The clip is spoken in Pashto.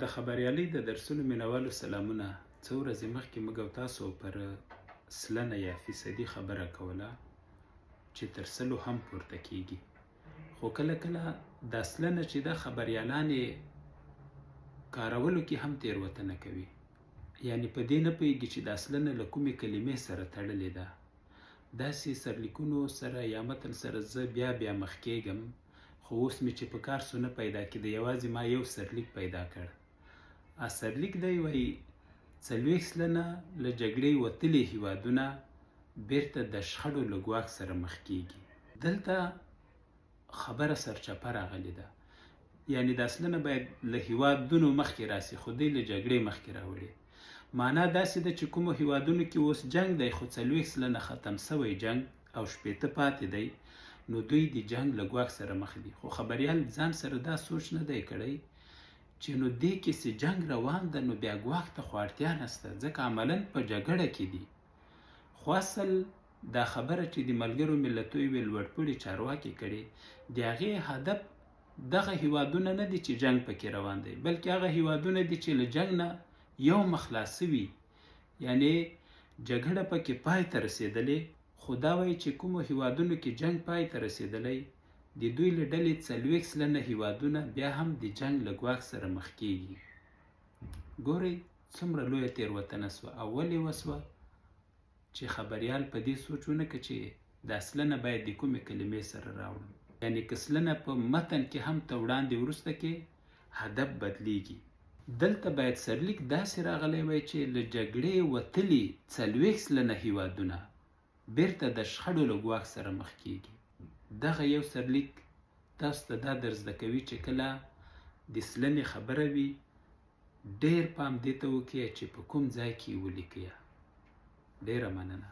د خبریالۍ د درسونو مینوالو سلامونه. څو ورځې مخکې موږ او تاسو پر سلنه یا فیصدي خبره کوله چې تر سلو هم پورته کیږي، خو کله کله دا سلنه چې د خبریالان کارولو کې هم تېروتنه کوي، یعنی په دې نه پوهېږي چې دا سلنه له کومې کلمې سره تړلې ده. داسې سرلیکونو سره یا متن سره زه بیا مخ کېږم، خو اوس مې چې په کار سو نه پیدا کېده، یوازې ما یو سرلیک پیدا کړ. سرلیک دی وایي 40 سلنه له جګړې وتلي هیوادونه بیرته د شخړو له ګواښ سره مخ کېږي. دلته خبره سرچپه راغلې ده، یعنی دا سلنه باید له هیوادونو مخکې راسي، خو دوی له جګړې مخکې راوړي. معنا داسې ده چې کومو هیوادونو کې اوس جنگ دی، خو 40 سلنه ختم سوی جنگ او 80 پاتې دی، نو دوی د جنگ له ګواښ سره مخ دي. خو خبریال ځان سره دا سوچ نه دی کړی چې نو دې کې چې جنگ روان ده، نو بیا ګواښ ته خو اړتیا نشته، ځکه عملاً په جګړه کې دي. خو اصل دا خبره چې د ملګرو ملتونو یوې لوړپوړي چارواکي کړې، د هغې هدف دغه هیوادونه نه دي چې جنگ پکې روان دی، بلکې هغه هیوادونه دي چې له جنگ نه یو مخ خلاص وي، یعنی جګړه پکې پای ته رسېدلې. خو دا وایي چې کومو هیوادونو کې جنگ پای ته رسېدلی، د دوی له ډلې 40 سلنه هیوادونه بیا هم د جنگ له ګواښ سره مخ کېږي. ګورئ څومره لویه تېروتنه سوه، او ولې وسوه چې خبریال په دې سوچ ونه کړه چې دا سلنه باید د کومې کلمې سره راوړم، یعنی که سلنه په متن کې هم ته وړاندې وروسته کې هدف بدلیږي. دلته باید سرلیک داسې راغلی وای چې له جګړې وتلي 40 سلنه هیوادونه بیرته د شخړو له ګواښ سره مخ کېږي. دغه یو سرلیک تاسو ته دا در زده کوي چې کله د سلنې خبره وي، ډېر پام دې ته وکړئ چې په کوم ځای کې یې ولیکئ. ډېره مننه.